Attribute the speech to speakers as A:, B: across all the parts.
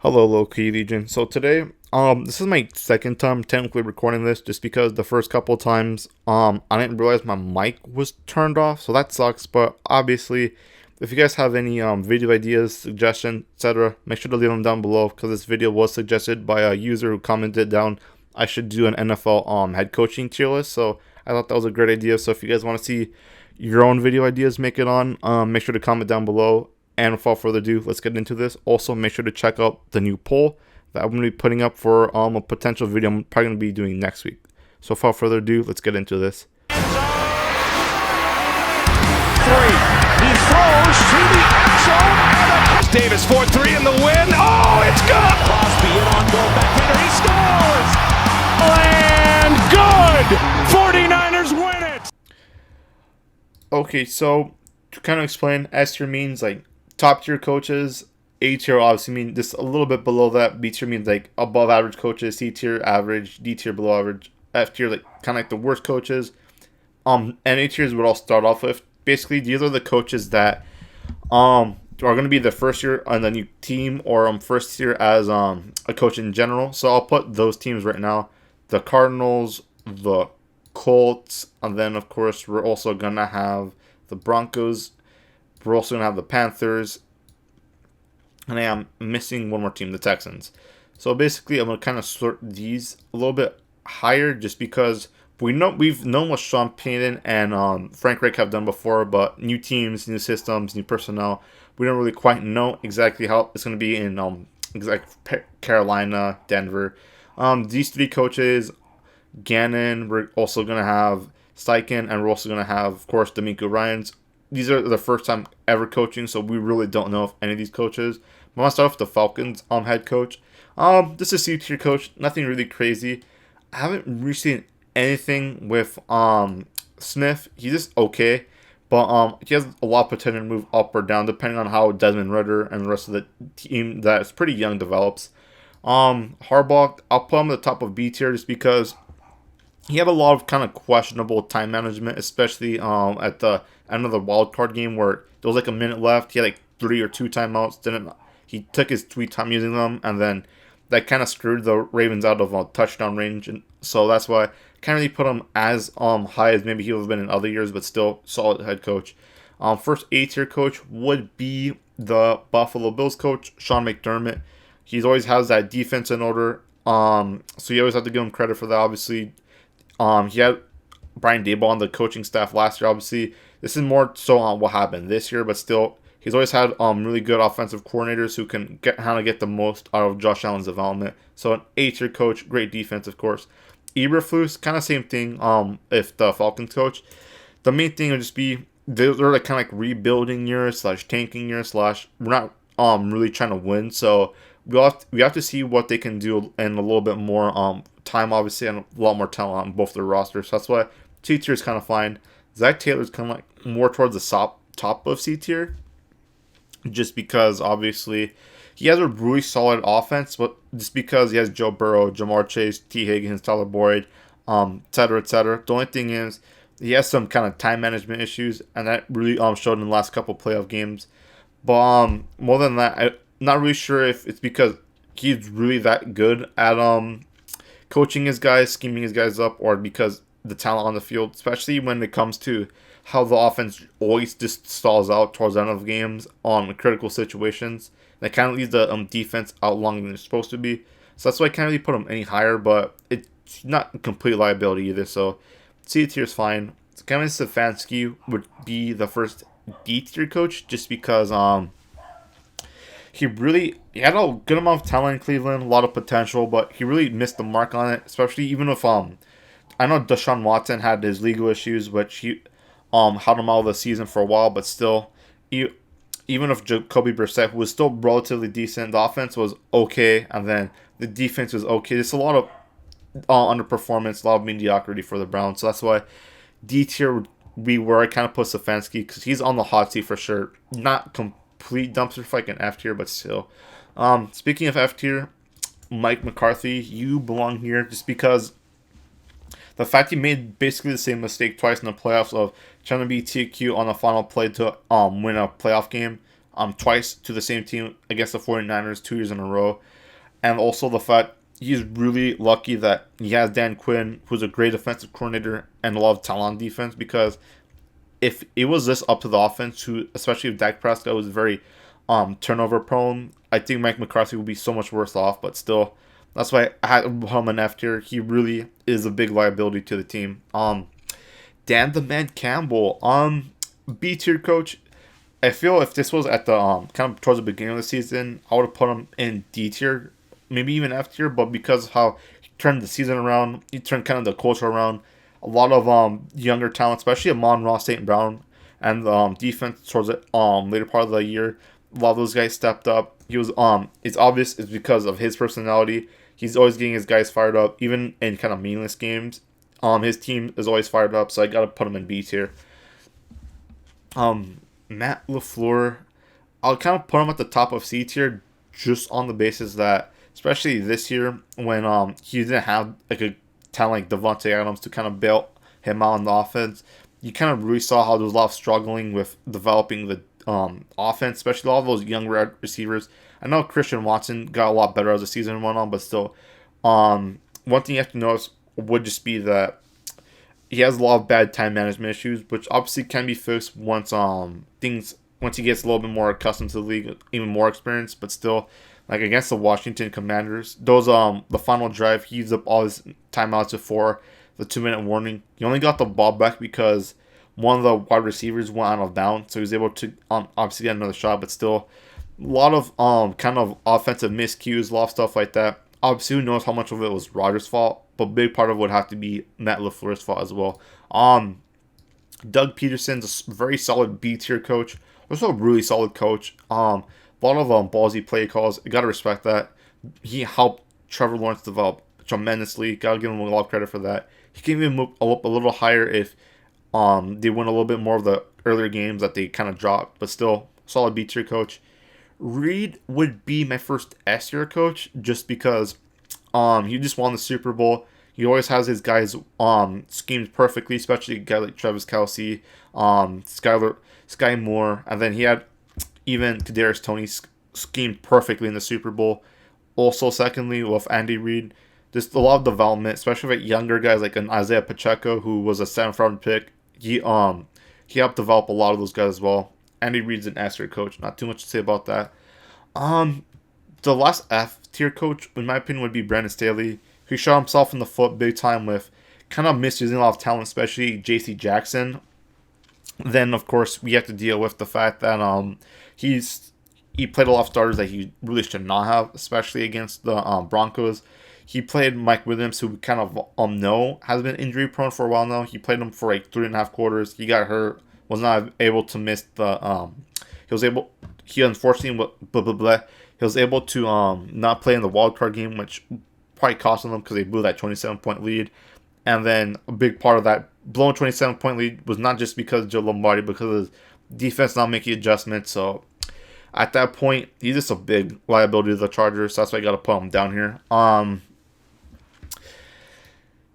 A: Hello, Loki Legion. So today, this is my second time technically recording this, just because the first couple of times, I didn't realize my mic was turned off, so that sucks. But obviously, if you guys have any video ideas, suggestions, etc., make sure to leave them down below, because this video was suggested by a user who commented down I should do an NFL head coaching tier list. So I thought that was a great idea. So if you guys want to see your own video ideas, make it on. Make sure to comment down below. And without further ado, let's get into this. Also, make sure to check out the new poll that I'm going to be putting up for a potential video I'm probably going to be doing next week. So without further ado, let's get into this.
B: Three. He throws to the end zone. Davis 4-3 in the win. Oh, it's good. Crosby in on goal. Backhander. He scores. And good. 49ers win it.
A: Okay, so to kind of explain, S tier means like top tier coaches. A tier obviously means just a little bit below that. B tier means like above average coaches. C tier average. D tier below average. F tier like kind of like the worst coaches. And A tiers would all start off with. Basically, these are the coaches that are going to be the first year on the new team, or first year as a coach in general. So I'll put those teams right now: the Cardinals, the Colts, and then of course we're also gonna have the Broncos. We're also gonna have the Panthers, and I am missing one more team, the Texans. So basically, I'm gonna kind of sort these a little bit higher, just because we've known what Sean Payton and Frank Reich have done before, but new teams, new systems, new personnel, we don't really quite know exactly how it's going to be in Carolina, Denver. These three coaches, Gannon, we're also going to have Steichen, and we're also going to have, of course, D'Amico Ryans. These are the first time ever coaching, so we really don't know if any of these coaches. I'm going to start off with the Falcons head coach. This is a C-tier coach, nothing really crazy. I haven't really seen anything with Smith. He's just okay, but he has a lot of potential to move up or down depending on how Desmond Ridder and the rest of the team that is pretty young develops. Harbaugh, I'll put him at the top of B tier just because he had a lot of kind of questionable time management, especially at the end of the wild card game where there was like a minute left. He had like 3 or 2 timeouts. He took his sweet time using them, and then that kind of screwed the Ravens out of touchdown range, and so that's why I can't really put him as high as maybe he would have been in other years, but still solid head coach. First A tier coach would be the Buffalo Bills coach, Sean McDermott. He always has that defense in order, so you always have to give him credit for that. Obviously, he had Brian Daboll on the coaching staff last year. Obviously, this is more so on what happened this year, but still, he's always had really good offensive coordinators who can get the most out of Josh Allen's development. So an A-tier coach, great defense, of course. Eberflus, kind of same thing. If the Falcons coach, the main thing would just be they're like kind of like rebuilding years / tanking years / we're not really trying to win. So we have to see what they can do in a little bit more time, obviously, and a lot more talent on both their rosters. So that's why C tier is kind of fine. Zach Taylor's kind of like more towards the top of C tier, just because obviously he has a really solid offense, but just because he has Joe Burrow, Jamar Chase, T. Higgins, Tyler Boyd, etc., etc. The only thing is he has some kind of time management issues, and that really showed in the last couple playoff games. But more than that, I'm not really sure if it's because he's really that good at coaching his guys, scheming his guys up, or because the talent on the field, especially when it comes to how the offense always just stalls out towards the end of games on critical situations. That kind of leaves the defense out longer than it's supposed to be. So that's why I can't really put them any higher, but it's not a complete liability either. So C tier is fine. Kevin Stefanski would be the first D tier coach, just because he had a good amount of talent in Cleveland, a lot of potential, but he really missed the mark on it. Especially even if I know Deshaun Watson had his legal issues, which he held him out of the season for a while, but still, even if Jacoby Brissett was still relatively decent, the offense was okay, and then the defense was okay. There's a lot of underperformance, a lot of mediocrity for the Browns, so that's why D tier would be where I kind of put Stefanski, because he's on the hot seat for sure. Not complete dumpster fire like an F tier, but still. Speaking of F tier, Mike McCarthy, you belong here just because the fact he made basically the same mistake twice in the playoffs of trying to be TQ on the final play to win a playoff game. twice to the same team against the 49ers 2 years in a row. And also the fact he's really lucky that he has Dan Quinn, who's a great defensive coordinator and a lot of talent on defense, because if it was this up to the offense, who especially if Dak Prescott was very turnover prone, I think Mike McCarthy would be so much worse off. But still, that's why I had him an F tier. He really is a big liability to the team. Dan the Man Campbell, B tier coach. I feel if this was at the kind of towards the beginning of the season, I would have put him in D tier, maybe even F tier. But because of how he turned the season around, he turned kind of the culture around. A lot of younger talent, especially Amon-Ra St. Brown, and the defense towards the later part of the year. A lot of those guys stepped up. He was it's obvious it's because of his personality. He's always getting his guys fired up, even in kind of meaningless games. His team is always fired up, so I gotta put him in B tier. Matt LaFleur, I'll kind of put him at the top of C tier, just on the basis that, especially this year when he didn't have like a talent like Devontae Adams to kind of bail him out on the offense, you kind of really saw how there was a lot of struggling with developing the offense, especially all of those young receivers. I know Christian Watson got a lot better as the season went on, but still, one thing you have to notice would just be that he has a lot of bad time management issues, which obviously can be fixed once he gets a little bit more accustomed to the league, even more experience. But still, like against the Washington Commanders, those the final drive, he used up all his timeouts before the 2-minute warning. He only got the ball back because one of the wide receivers went out of bounds, so he was able to obviously get another shot. But still, a lot of kind of offensive miscues, a lot of stuff like that. Obviously, who knows how much of it was Rodgers' fault, but a big part of it would have to be Matt LaFleur's fault as well. Doug Peterson's a very solid B tier coach. Also a really solid coach. A lot of ballsy play calls. You gotta respect that. He helped Trevor Lawrence develop tremendously. Gotta give him a lot of credit for that. He can even move up a little higher if they win a little bit more of the earlier games that they kind of dropped. But still, solid B tier coach. Would be my first S tier coach, just because he just won the Super Bowl. He always has his guys schemed perfectly, especially a guy like Travis Kelce, Sky Moore, and then he had even Kadarius Toney schemed perfectly in the Super Bowl. Also, secondly, with Andy Reid, just a lot of development, especially with younger guys like an Isaiah Pacheco, who was a 7th round pick. He helped develop a lot of those guys as well. Andy Reid's an S tier coach. Not too much to say about that. The last F tier coach, in my opinion, would be Brandon Staley, who shot himself in the foot big time with kind of misusing a lot of talent, especially J.C. Jackson. Then, of course, we have to deal with the fact that he played a lot of starters that he really should not have, especially against the Broncos. He played Mike Williams, who we kind of know has been injury prone for a while now. He played him for like 3.5 quarters. He got hurt, was not able to miss the he unfortunately he was able to not play in the wild card game, which probably cost them because they blew that 27-point lead. And then a big part of that blown 27-point lead was not just because of Joe Lombardi, because of his defense not making adjustments. So at that point, he's just a big liability to the Chargers. So that's why I got to put him down here.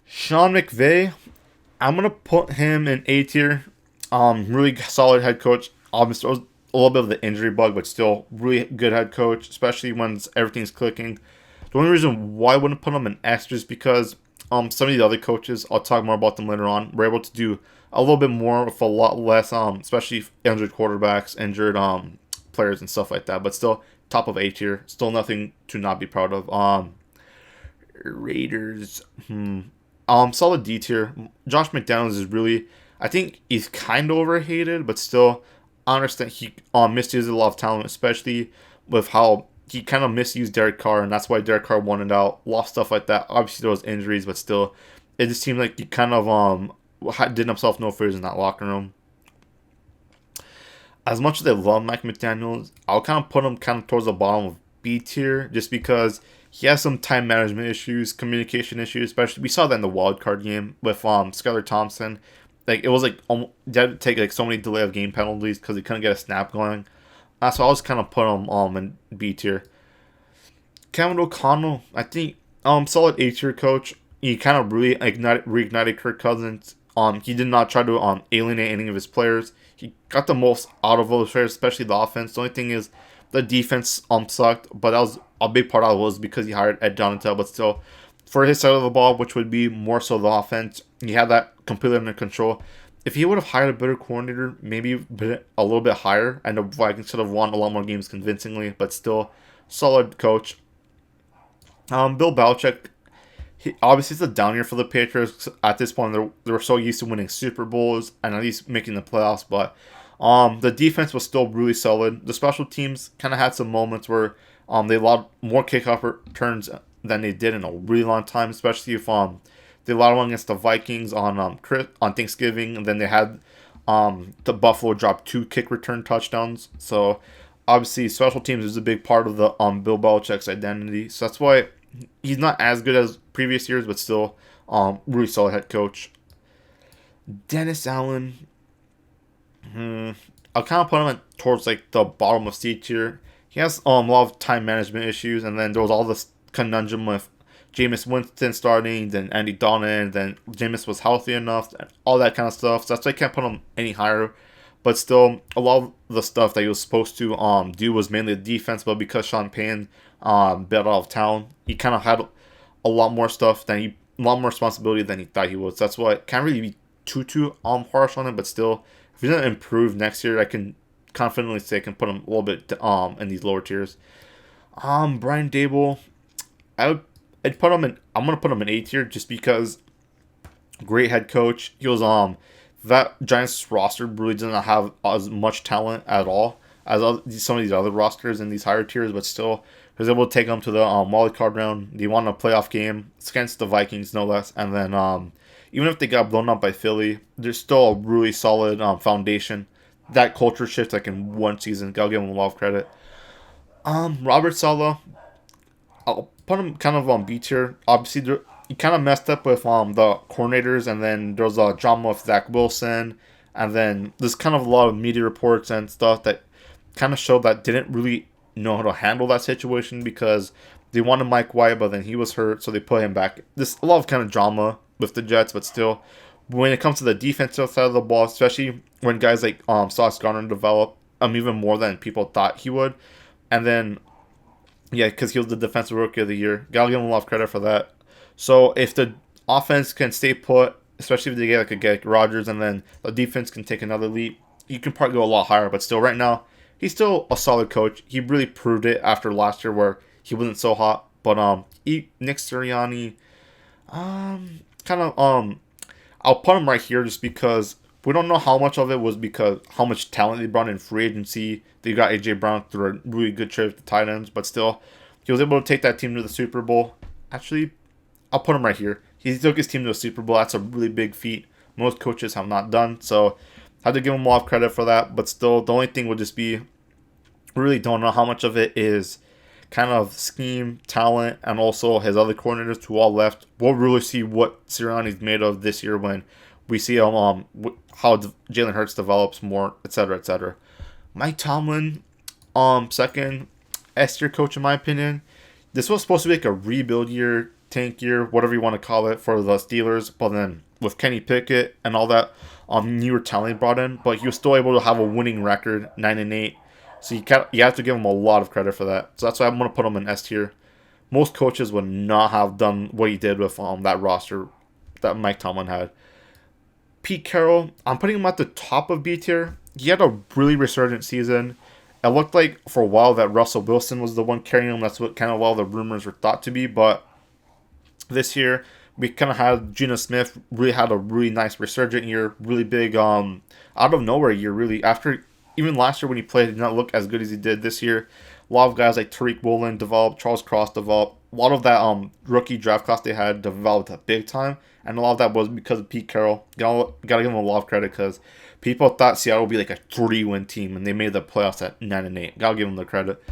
A: Sean McVay, I'm gonna put him in A tier. Really solid head coach. Obviously, was a little bit of the injury bug, but still really good head coach, especially when everything's clicking. The only reason why I wouldn't put him in S is because some of the other coaches, I'll talk more about them later on, were able to do a little bit more with a lot less, especially injured quarterbacks, injured players and stuff like that. But still, top of A tier. Still nothing to not be proud of. Raiders. Solid D tier. Josh McDaniels is really, I think he's kind of overhated, but still, I understand he misused a lot of talent, especially with how he kind of misused Derek Carr, and that's why Derek Carr won it out. Lost stuff like that. Obviously, there was injuries, but still, it just seemed like he kind of did himself no favors in that locker room. As much as I love Mike McDaniels, I'll kind of put him kind of towards the bottom of B tier, just because he has some time management issues, communication issues, especially we saw that in the wild card game with Skylar Thompson. Like, it was like they had to take like so many delay of game penalties because he couldn't get a snap going. So I'll just kind of put him in B tier. Kevin O'Connell, I think solid A tier coach. He kind of really reignited Kirk Cousins. He did not try to alienate any of his players. He got the most out of those players, especially the offense. The only thing is the defense sucked, but that was a big part of it was because he hired Ed Donatel. But still, for his side of the ball, which would be more so the offense, he had that completely under control. If he would have hired a better coordinator, maybe been a little bit higher, and the Vikings should have won a lot more games convincingly, but still, solid coach. Bill Belichick, obviously it's a down year for the Patriots. At this point, they were so used to winning Super Bowls and at least making the playoffs, but the defense was still really solid. The special teams kind of had some moments where they allowed more kickoff returns than they did in a really long time, especially if they allowed one against the Vikings on Thanksgiving, and then they had the Buffalo drop 2 kick return touchdowns. So obviously special teams is a big part of the Bill Belichick's identity. So that's why he's not as good as previous years, but still really solid head coach. Dennis Allen, I'll kind of put him towards like the bottom of C tier. He has a lot of time management issues, and then there was all this conundrum with Jameis Winston starting, then Andy Dalton, then Jameis was healthy enough, and all that kind of stuff. So that's why I can't put him any higher. But still, a lot of the stuff that he was supposed to do was mainly the defense, but because Sean Payton bailed out of town, he kind of had a lot more responsibility than he thought he would. So that's why I can't really be too harsh on him, but still, if he doesn't improve next year, I can confidently say I can put him a little bit in these lower tiers. Brian Dable, I'd put him in. I'm gonna put him in A tier just because great head coach. He was that Giants roster really doesn't have as much talent at all as some of these other rosters in these higher tiers, but still he was able to take them to the wild card round. They won a playoff game against the Vikings, no less, and then even if they got blown up by Philly, there's still a really solid foundation. That culture shift like in one season, gotta give him a lot of credit. Robert Saleh, I'll put him kind of on B tier. Obviously, he kind of messed up with the coordinators, and then there was a drama with Zach Wilson, and then there's kind of a lot of media reports and stuff that kind of showed that didn't really know how to handle that situation because they wanted Mike White, but then he was hurt, so they put him back. There's a lot of kind of drama with the Jets, but still, when it comes to the defensive side of the ball, especially when guys like Sauce Gardner develop even more than people thought he would, and then yeah, because he was the defensive rookie of the year. Gotta give him a lot of credit for that. So if the offense can stay put, especially if they get like Rodgers, and then the defense can take another leap, you can probably go a lot higher. But still, right now, he's still a solid coach. He really proved it after last year where he wasn't so hot. But Nick Sirianni, I'll put him right here just because we don't know how much of it was because how much talent they brought in free agency. They got A.J. Brown through a really good trade with the tight ends, but still, he was able to take that team to the Super Bowl. Actually, I'll put him right here. He took his team to a Super Bowl. That's a really big feat. Most coaches have not done, so I have to give him a lot of credit for that. But still, the only thing would just be, we really don't know how much of it is kind of scheme, talent, and also his other coordinators who all left. We'll really see what Sirianni's made of this year when we see how Jalen Hurts develops more, etc., etc. Mike Tomlin, second S tier coach in my opinion. This was supposed to be like a rebuild year, tank year, whatever you want to call it for the Steelers. But then with Kenny Pickett and all that newer talent brought in, but he was still able to have a winning record, 9-8. So you have to give him a lot of credit for that. So that's why I'm gonna put him in S tier. Most coaches would not have done what he did with that roster that Mike Tomlin had. Pete Carroll, I'm putting him at the top of B tier. He had a really resurgent season. It looked like for a while that Russell Wilson was the one carrying him. That's what kind of all the rumors were thought to be. But this year, we kind of had Geno Smith really had a really nice resurgent year. Really big, out of nowhere year, really. After, even last year when he played, he did not look as good as he did this year. A lot of guys like Tariq Woolen developed, Charles Cross developed. A lot of that rookie draft class they had developed at big time. And a lot of that was because of Pete Carroll. Gotta give him a lot of credit because people thought Seattle would be like a 3-win team, and they made the playoffs at 9-8. Gotta give him the credit.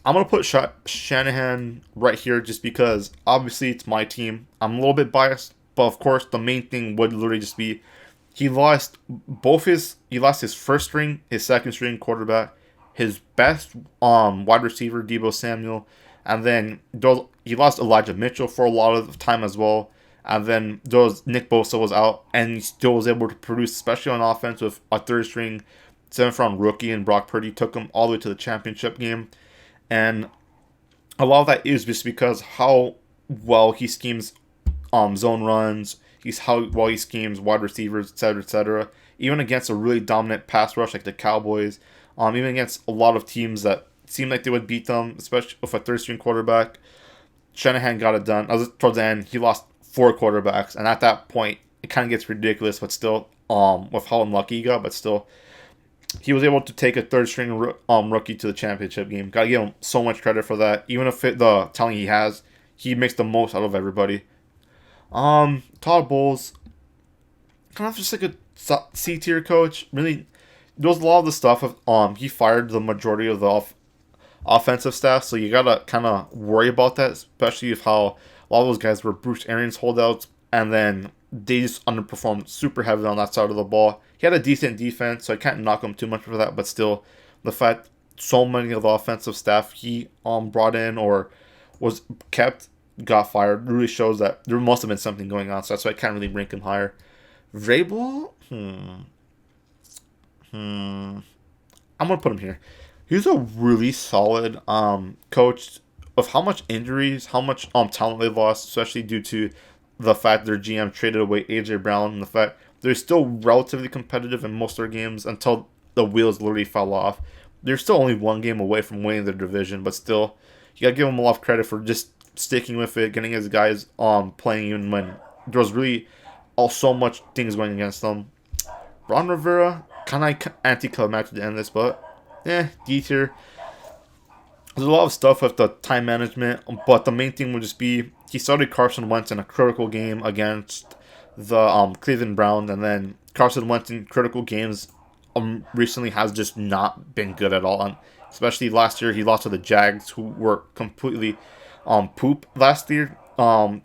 A: I'm gonna put Shanahan right here just because obviously it's my team. I'm a little bit biased, but of course the main thing would literally just be he lost his first string, his second string quarterback, his best wide receiver Deebo Samuel, and then he lost Elijah Mitchell for a lot of the time as well. And then Nick Bosa was out, and he still was able to produce, especially on offense, with a third string, 7th round rookie and Brock Purdy took him all the way to the championship game. And a lot of that is just because how well he schemes zone runs, how well he schemes wide receivers, etc., etc. Even against a really dominant pass rush like the Cowboys, even against a lot of teams that seemed like they would beat them, especially with a third string quarterback, Shanahan got it done. Towards the end, he lost 4 quarterbacks, and at that point, it kind of gets ridiculous. But still, with how unlucky he got, but still, he was able to take a third string rookie to the championship game. Gotta give him so much credit for that. Even if the talent he has, he makes the most out of everybody. Todd Bowles, kind of just like a C tier coach. Really, there was a lot of the stuff of he fired the majority of the offensive staff, so you gotta kind of worry about that, especially if how a lot of those guys were Bruce Arians holdouts, and then they just underperformed super heavily on that side of the ball. He had a decent defense, so I can't knock him too much for that, but still, the fact so many of the offensive staff he brought in or was kept got fired really shows that there must have been something going on, so that's why I can't really rank him higher. Vrabel? I'm gonna put him here. He's a really solid coach of how much injuries, how much talent they lost, especially due to the fact their GM traded away AJ Brown, and the fact they're still relatively competitive in most of their games until the wheels literally fell off. They're still only 1 game away from winning their division, but still, you gotta give them a lot of credit for just sticking with it, getting his guys playing even when there was really so much things going against them. Ron Rivera, kind of anticlimactic to end this, but D tier. There's a lot of stuff with the time management, but the main thing would just be he started Carson Wentz in a critical game against the Cleveland Browns, and then Carson Wentz in critical games recently has just not been good at all. And especially last year, he lost to the Jags, who were completely poop last year, for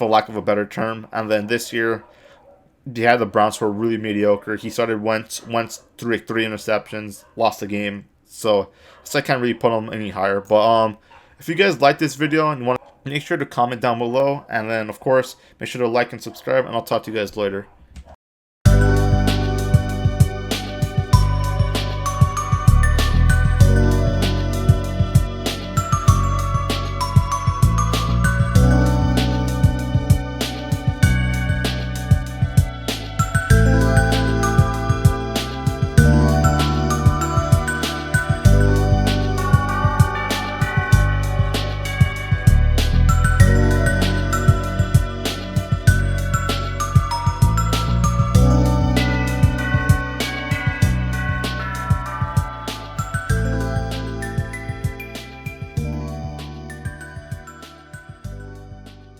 A: lack of a better term. And then this year, they had the Browns who were really mediocre. He started Wentz threw 3 interceptions, lost the game. So I can't really put him any higher. But if you guys like this video and you want to, make sure to comment down below. And then, of course, make sure to like and subscribe. And I'll talk to you guys later.